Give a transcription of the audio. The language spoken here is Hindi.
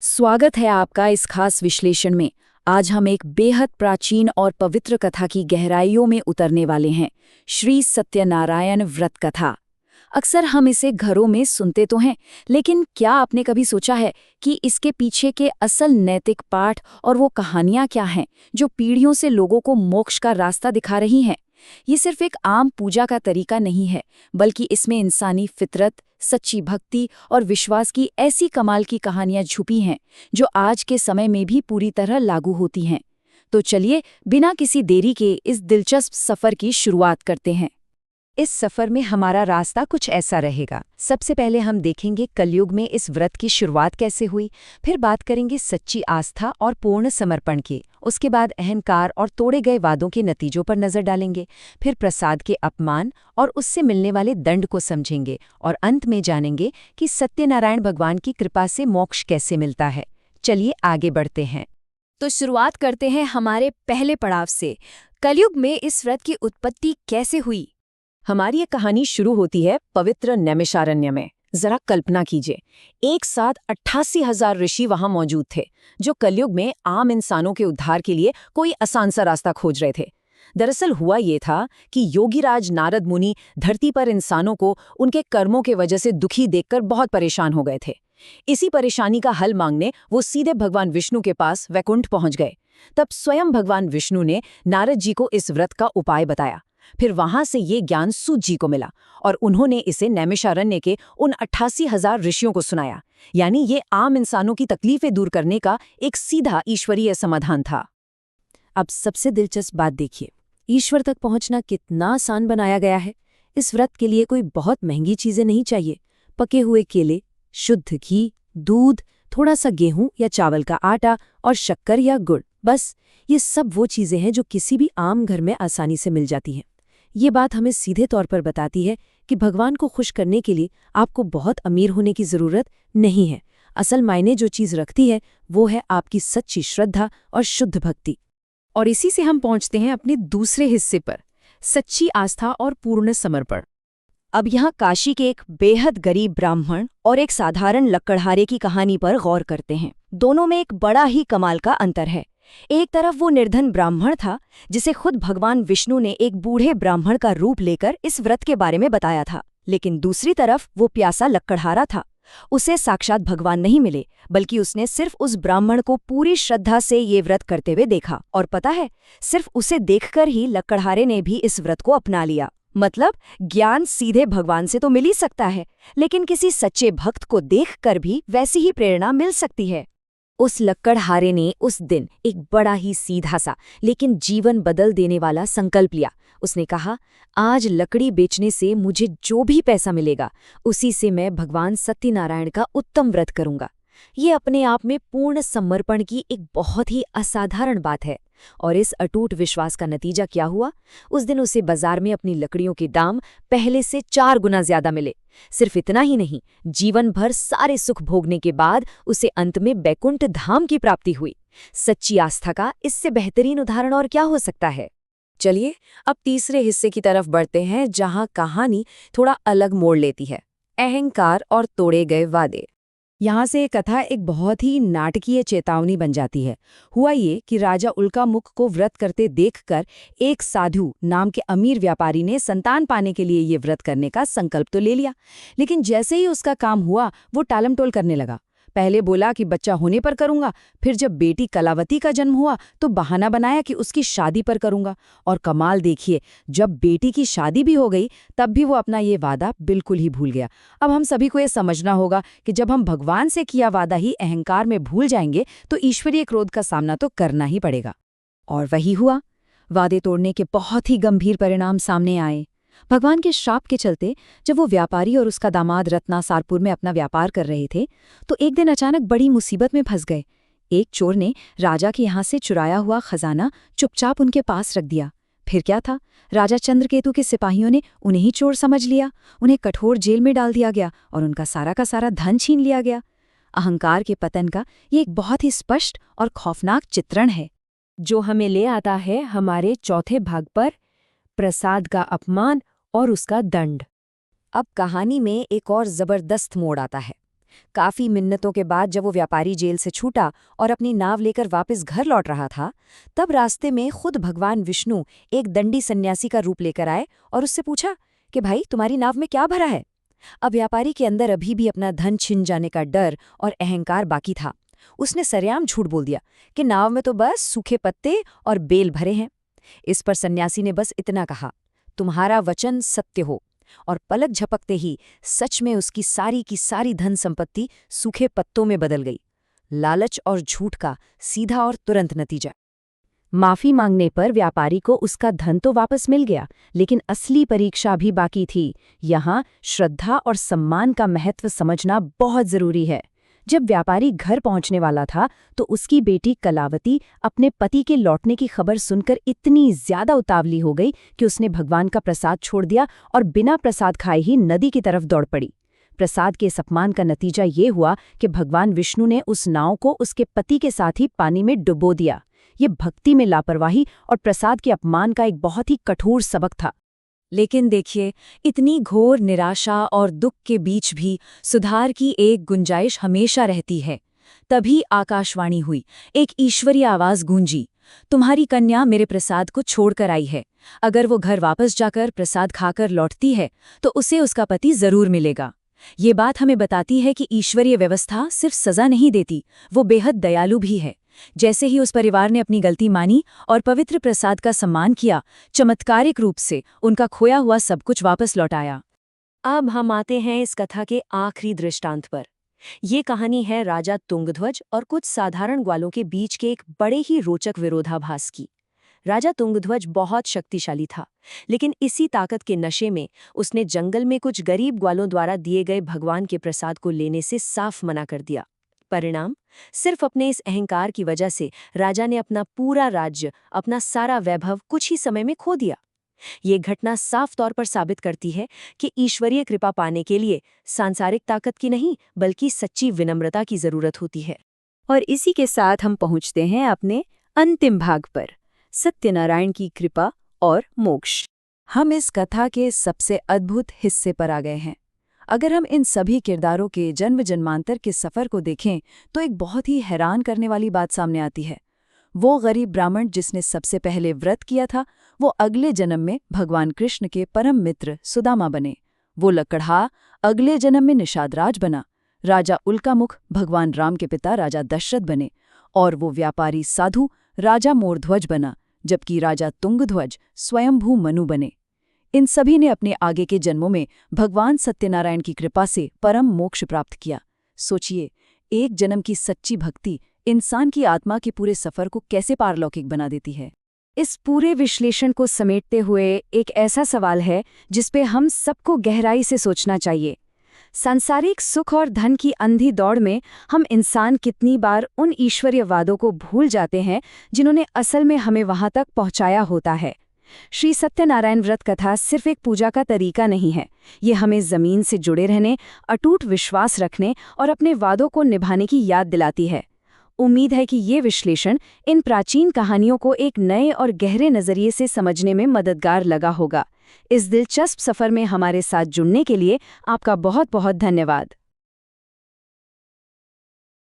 स्वागत है आपका इस खास विश्लेषण में। आज हम एक बेहद प्राचीन और पवित्र कथा की गहराइयों में उतरने वाले हैं, श्री सत्यनारायण व्रत कथा। अक्सर हम इसे घरों में सुनते तो हैं, लेकिन क्या आपने कभी सोचा है कि इसके पीछे के असल नैतिक पाठ और वो कहानियां क्या हैं जो पीढ़ियों से लोगों को मोक्ष का रास्ता दिखा रही हैं? ये सिर्फ एक आम पूजा का तरीका नहीं है, बल्कि इसमें इंसानी फितरत, सच्ची भक्ति और विश्वास की ऐसी कमाल की कहानियां छुपी हैं जो आज के समय में भी पूरी तरह लागू होती हैं। तो चलिए, बिना किसी देरी के इस दिलचस्प सफर की शुरुआत करते हैं। इस सफर में हमारा रास्ता कुछ ऐसा रहेगा। सबसे पहले हम देखेंगे कलयुग में इस व्रत की शुरुआत कैसे हुई, फिर बात करेंगे सच्ची आस्था और पूर्ण समर्पण की, उसके बाद अहंकार और तोड़े गए वादों के नतीजों पर नजर डालेंगे, फिर प्रसाद के अपमान और उससे मिलने वाले दंड को समझेंगे, और अंत में जानेंगे कि सत्यनारायण भगवान की कृपा से मोक्ष कैसे मिलता है। चलिए आगे बढ़ते हैं। तो शुरुआत करते हैं हमारे पहले पड़ाव से। कलयुग में इस व्रत की उत्पत्ति कैसे हुई? हमारी ये कहानी शुरू होती है पवित्र नैमिषारण्य में। जरा कल्पना कीजिए, एक साथ 88,000 ऋषि वहां मौजूद थे जो कलयुग में आम इंसानों के उद्धार के लिए कोई आसान सा रास्ता खोज रहे थे। दरअसल हुआ ये था कि योगीराज नारद मुनि धरती पर इंसानों को उनके कर्मों के वजह से दुखी देखकर बहुत परेशान हो गए थे। इसी परेशानी का हल मांगने वो सीधे भगवान विष्णु के पास वैकुंठ पहुंच गए। तब स्वयं भगवान विष्णु ने नारद जी को इस व्रत का उपाय बताया। फिर वहां से ये ज्ञान सूत जी को मिला और उन्होंने इसे नैमिषारण्य के उन 88,000 ऋषियों को सुनाया। यानी ये आम इंसानों की तकलीफें दूर करने का एक सीधा ईश्वरीय समाधान था। अब सबसे दिलचस्प बात देखिए, ईश्वर तक पहुंचना कितना आसान बनाया गया है। इस व्रत के लिए कोई बहुत महंगी चीजें नहीं चाहिए। पके हुए केले, शुद्ध घी, दूध, थोड़ा सा गेहूं या चावल का आटा और शक्कर या गुड़, बस ये सब वो चीजें हैं जो किसी भी आम घर में आसानी से मिल जाती हैं। ये बात हमें सीधे तौर पर बताती है कि भगवान को खुश करने के लिए आपको बहुत अमीर होने की जरूरत नहीं है। असल मायने जो चीज रखती है वो है आपकी सच्ची श्रद्धा और शुद्ध भक्ति। और इसी से हम पहुंचते हैं अपने दूसरे हिस्से पर, सच्ची आस्था और पूर्ण समर्पण। अब यहाँ काशी के एक बेहद गरीब ब्राह्मण और एक साधारण लकड़हारे की कहानी पर गौर करते हैं। दोनों में एक बड़ा ही कमाल का अंतर है। एक तरफ वो निर्धन ब्राह्मण था जिसे खुद भगवान विष्णु ने एक बूढ़े ब्राह्मण का रूप लेकर इस व्रत के बारे में बताया था, लेकिन दूसरी तरफ वो प्यासा लकड़हारा था। उसे साक्षात भगवान नहीं मिले, बल्कि उसने सिर्फ उस ब्राह्मण को पूरी श्रद्धा से ये व्रत करते हुए देखा। और पता है, सिर्फ उसे देखकर ही लकड़हारे ने भी इस व्रत को अपना लिया। मतलब ज्ञान सीधे भगवान से तो मिल ही सकता है, लेकिन किसी सच्चे भक्त को देखकर भी वैसी ही प्रेरणा मिल सकती है। उस लकड़हारे ने उस दिन एक बड़ा ही सीधा सा लेकिन जीवन बदल देने वाला संकल्प लिया। उसने कहा, आज लकड़ी बेचने से मुझे जो भी पैसा मिलेगा उसी से मैं भगवान सत्यनारायण का उत्तम व्रत करूंगा। ये अपने आप में पूर्ण समर्पण की एक बहुत ही असाधारण बात है। और इस अटूट विश्वास का नतीजा क्या हुआ? उस दिन उसे बाजार में अपनी लकड़ियों के दाम पहले से 4 गुना ज्यादा मिले। सिर्फ इतना ही नहीं, जीवन भर सारे सुख भोगने के बाद उसे अंत में बैकुंठ धाम की प्राप्ति हुई। सच्ची आस्था का इससे बेहतरीन उदाहरण और क्या हो सकता है? चलिए अब तीसरे हिस्से की तरफ बढ़ते हैं, जहां कहानी थोड़ा अलग मोड़ लेती है, अहंकार और तोड़े गए वादे। यहाँ से ये कथा एक बहुत ही नाटकीय चेतावनी बन जाती है। हुआ ये कि राजा उल्कामुख को व्रत करते देखकर एक साधु नाम के अमीर व्यापारी ने संतान पाने के लिए ये व्रत करने का संकल्प तो ले लिया, लेकिन जैसे ही उसका काम हुआ वो टालमटोल करने लगा। पहले बोला कि बच्चा होने पर करूंगा, फिर जब बेटी कलावती का जन्म हुआ तो बहाना बनाया कि उसकी शादी पर करूंगा। और कमाल देखिए, जब बेटी की शादी भी हो गई तब भी वो अपना ये वादा बिल्कुल ही भूल गया। अब हम सभी को ये समझना होगा कि जब हम भगवान से किया वादा ही अहंकार में भूल जाएंगे तो ईश्वरीय क्रोध का सामना तो करना ही पड़ेगा। और वही हुआ। वादे तोड़ने के बहुत ही गंभीर परिणाम सामने आए। भगवान के श्राप के चलते जब वो व्यापारी और उसका दामाद रत्नासारपुर में अपना व्यापार कर रहे थे तो एक दिन अचानक बड़ी मुसीबत में फंस गए। एक चोर ने राजा के यहाँ से चुराया हुआ खजाना चुपचाप उनके पास रख दिया। फिर क्या था, राजा चंद्रकेतु के सिपाहियों ने उन्हें ही चोर समझ लिया। उन्हें कठोर जेल में डाल दिया गया और उनका सारा का सारा धन छीन लिया गया। अहंकार के पतन का ये एक बहुत ही स्पष्ट और खौफनाक चित्रण है, जो हमें ले आता है हमारे चौथे भाग पर, प्रसाद का अपमान और उसका दंड। अब कहानी में एक और जबरदस्त मोड़ आता है। काफी मिन्नतों के बाद जब वो व्यापारी जेल से छूटा और अपनी नाव लेकर वापस घर लौट रहा था, तब रास्ते में खुद भगवान विष्णु एक दंडी सन्यासी का रूप लेकर आए और उससे पूछा कि भाई तुम्हारी नाव में क्या भरा है। अब व्यापारी के अंदर अभी भी अपना धन छिन जाने का डर और अहंकार बाकी था। उसने सरेआम झूठ बोल दिया कि नाव में तो बस सूखे पत्ते और बेल भरे हैं। इस पर सन्यासी ने बस इतना कहा, तुम्हारा वचन सत्य हो, और पलक झपकते ही सच में उसकी सारी की सारी धन संपत्ति सूखे पत्तों में बदल गई। लालच और झूठ का सीधा और तुरंत नतीजा। माफी मांगने पर व्यापारी को उसका धन तो वापस मिल गया, लेकिन असली परीक्षा भी बाकी थी। यहाँ श्रद्धा और सम्मान का महत्व समझना बहुत जरूरी है। जब व्यापारी घर पहुंचने वाला था तो उसकी बेटी कलावती अपने पति के लौटने की खबर सुनकर इतनी ज्यादा उतावली हो गई कि उसने भगवान का प्रसाद छोड़ दिया और बिना प्रसाद खाए ही नदी की तरफ दौड़ पड़ी। प्रसाद के इस अपमान का नतीजा ये हुआ कि भगवान विष्णु ने उस नाव को उसके पति के साथ ही पानी में डुबो दिया। ये भक्ति में लापरवाही और प्रसाद के अपमान का एक बहुत ही कठोर सबक था। लेकिन देखिए, इतनी घोर निराशा और दुख के बीच भी सुधार की एक गुंजाइश हमेशा रहती है। तभी आकाशवाणी हुई, एक ईश्वरीय आवाज गूंजी, तुम्हारी कन्या मेरे प्रसाद को छोड़कर आई है। अगर वो घर वापस जाकर प्रसाद खाकर लौटती है तो उसे उसका पति जरूर मिलेगा। ये बात हमें बताती है कि ईश्वरीय व्यवस्था सिर्फ सजा नहीं देती, वो बेहद दयालु भी है। जैसे ही उस परिवार ने अपनी गलती मानी और पवित्र प्रसाद का सम्मान किया, चमत्कारिक रूप से उनका खोया हुआ सब कुछ वापस लौट आया। अब हम आते हैं इस कथा के आखिरी दृष्टांत पर। ये कहानी है राजा तुंगध्वज और कुछ साधारण ग्वालों के बीच के एक बड़े ही रोचक विरोधाभास की। राजा तुंगध्वज बहुत शक्तिशाली था, लेकिन इसी ताकत के नशे में उसने जंगल में कुछ गरीब ग्वालों द्वारा दिए गए भगवान के प्रसाद को लेने से साफ मना कर दिया। परिणाम, सिर्फ अपने इस अहंकार की वजह से राजा ने अपना पूरा राज्य, अपना सारा वैभव कुछ ही समय में खो दिया। ये घटना साफ तौर पर साबित करती है कि ईश्वरीय कृपा पाने के लिए सांसारिक ताकत की नहीं, बल्कि सच्ची विनम्रता की जरूरत होती है। और इसी के साथ हम पहुंचते हैं अपने अंतिम भाग पर, सत्यनारायण की कृपा और मोक्ष। हम इस कथा के सबसे अद्भुत हिस्से पर आ गए हैं। अगर हम इन सभी किरदारों के जन्म जन्मांतर के सफ़र को देखें तो एक बहुत ही हैरान करने वाली बात सामने आती है। वो गरीब ब्राह्मण जिसने सबसे पहले व्रत किया था, वो अगले जन्म में भगवान कृष्ण के परम मित्र सुदामा बने। वो लकड़हार अगले जन्म में निषादराज बना। राजा उल्कामुख भगवान राम के पिता राजा दशरथ बने। और वो व्यापारी साधु राजा मोरध्वज बना, जबकि राजा तुंगध्वज स्वयंभू मनु बने। इन सभी ने अपने आगे के जन्मों में भगवान सत्यनारायण की कृपा से परम मोक्ष प्राप्त किया। सोचिए, एक जन्म की सच्ची भक्ति इंसान की आत्मा के पूरे सफर को कैसे पारलौकिक बना देती है। इस पूरे विश्लेषण को समेटते हुए एक ऐसा सवाल है जिस पे हम सबको गहराई से सोचना चाहिए। सांसारिक सुख और धन की अंधी दौड़ में हम इंसान कितनी बार उन ईश्वरीय वादों को भूल जाते हैं जिन्होंने असल में हमें वहां तक पहुंचाया होता है। श्री सत्यनारायण व्रत कथा सिर्फ एक पूजा का तरीका नहीं है। ये हमें जमीन से जुड़े रहने, अटूट विश्वास रखने और अपने वादों को निभाने की याद दिलाती है। उम्मीद है कि ये विश्लेषण इन प्राचीन कहानियों को एक नए और गहरे नजरिए से समझने में मददगार लगा होगा। इस दिलचस्प सफर में हमारे साथ जुड़ने के लिए आपका बहुत बहुत धन्यवाद।